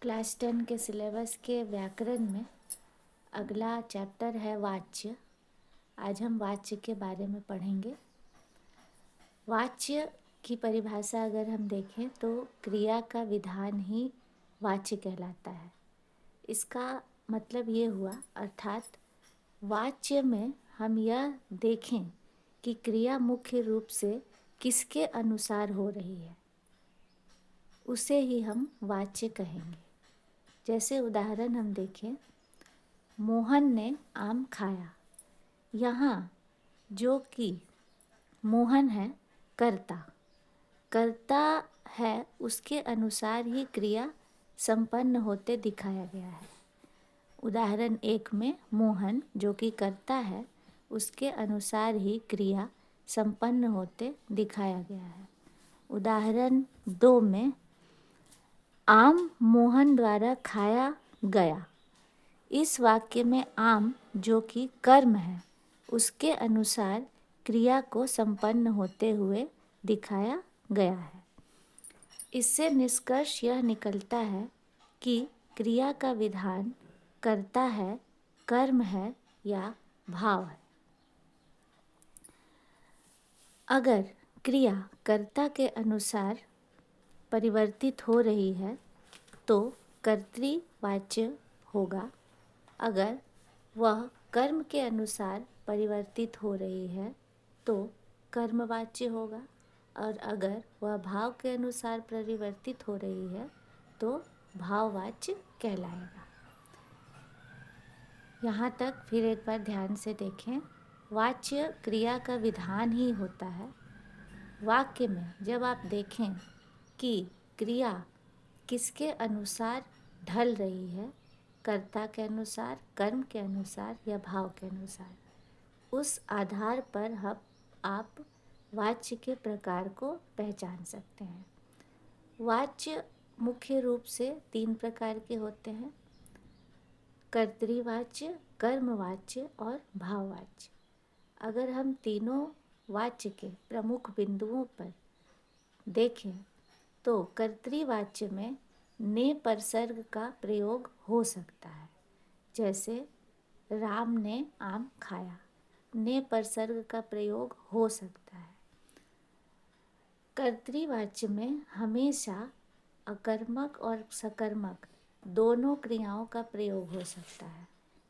Class 10 के syllabus के व्याकरण में अगला चैप्टर है वाच्य। आज हम वाच्य के बारे में पढ़ेंगे। वाच्य की परिभाषा अगर हम देखें तो क्रिया का विधान ही वाच्य कहलाता है। इसका मतलब ये हुआ, अर्थात वाच्य में हम यह देखें कि क्रिया मुख्य रूप से किसके अनुसार हो रही है, उसे ही हम वाच्य कहेंगे। जैसे उदाहरण हम देखें, मोहन ने आम खाया। यहाँ जो कि मोहन है कर्ता, कर्ता है उसके अनुसार ही क्रिया संपन्न होते दिखाया गया है। उदाहरण 1 में मोहन जो कि कर्ता है उसके अनुसार ही क्रिया संपन्न होते दिखाया गया है। उदाहरण 2 में आम मोहन द्वारा खाया गया। इस वाक्य में आम जो कि कर्म है उसके अनुसार क्रिया को संपन्न होते हुए दिखाया गया है। इससे निष्कर्ष यह निकलता है कि क्रिया का विधान कर्ता है, कर्म है या भाव है। अगर क्रिया कर्ता के अनुसार परिवर्तित हो रही है तो कर्तृवाच्य होगा। अगर वह कर्म के अनुसार परिवर्तित हो रही है तो कर्मवाच्य होगा, और अगर वह भाव के अनुसार परिवर्तित हो रही है तो भाववाच्य कहलाएगा। यहाँ तक फिर एक बार ध्यान से देखें। वाच्य क्रिया का विधान ही होता है। वाक्य में जब आप देखें कि क्रिया किसके अनुसार ढल रही है, कर्ता के अनुसार, कर्म के अनुसार या भाव के अनुसार, उस आधार पर आप वाच्य के प्रकार को पहचान सकते हैं। वाच्य मुख्य रूप से 3 प्रकार के होते हैं: कर्तृवाच्य, कर्मवाच्य और भाववाच्य। अगर हम तीनों वाच्य के प्रमुख बिंदुओं पर देखें तो कर्तृवाच्य में ने परसर्ग का प्रयोग हो सकता है। जैसे राम ने आम खाया, ने परसर्ग का प्रयोग हो सकता है। कर्तृवाच्य में हमेशा अकर्मक और सकर्मक दोनों क्रियाओं का प्रयोग हो सकता है।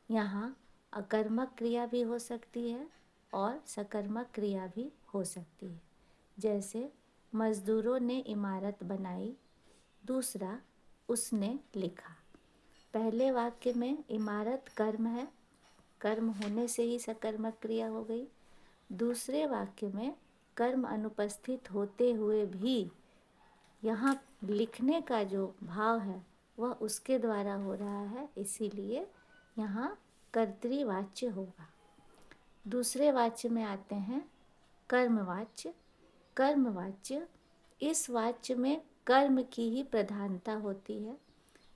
यहाँ अकर्मक क्रिया भी हो सकती है और सकर्मक क्रिया भी हो सकती है। जैसे मजदूरों ने इमारत बनाई, दूसरा उसने लिखा। पहले वाक्य में इमारत कर्म है, कर्म होने से ही सकर्मक क्रिया हो गई। दूसरे वाक्य में कर्म अनुपस्थित होते हुए भी यहाँ लिखने का जो भाव है वह उसके द्वारा हो रहा है, इसीलिए यहाँ कर्तृवाच्य होगा। दूसरे वाच्य में आते हैं कर्मवाच्य। कर्मवाच्य, इस वाच्य में कर्म की ही प्रधानता होती है।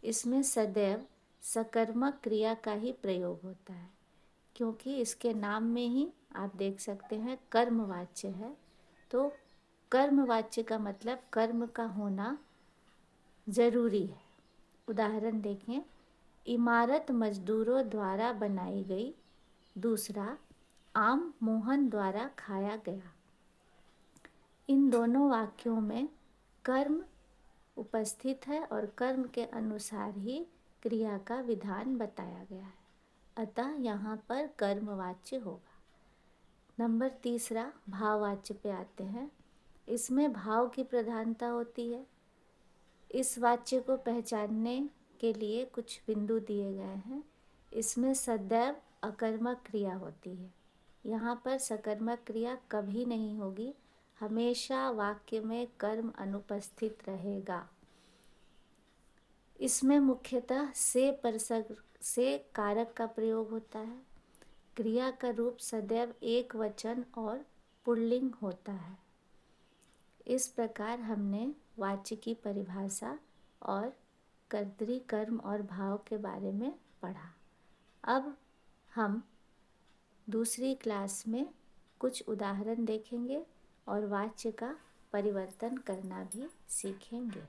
इसमें सदैव सकर्मक क्रिया का ही प्रयोग होता है, क्योंकि इसके नाम में ही आप देख सकते हैं कर्मवाच्य है। तो कर्मवाच्य का मतलब कर्म का होना जरूरी है। उदाहरण देखें, इमारत मजदूरों द्वारा बनाई गई। दूसरा, आम मोहन द्वारा खाया गया। इन दोनों वाक्यों में कर्म उपस्थित है और कर्म के अनुसार ही क्रिया का विधान बताया गया है, अतः यहाँ पर कर्मवाच्य होगा। नंबर 3 भाववाच्य पे आते हैं। इसमें भाव की प्रधानता होती है। इस वाच्य को पहचानने के लिए कुछ बिंदु दिए गए हैं। इसमें सदैव अकर्मक क्रिया होती है। यहाँ पर सकर्मक क्रिया कभी नहीं होगी, हमेशा वाक्य में कर्म अनुपस्थित रहेगा। इसमें मुख्यतः से परसर्ग से कारक का प्रयोग होता है। क्रिया का रूप सदैव एक वचन और पुल्लिंग होता है। इस प्रकार हमने वाच्य की परिभाषा और कर्तरी, कर्म और भाव के बारे में पढ़ा। अब हम दूसरी क्लास में कुछ उदाहरण देखेंगे और वाच्य का परिवर्तन करना भी सीखेंगे।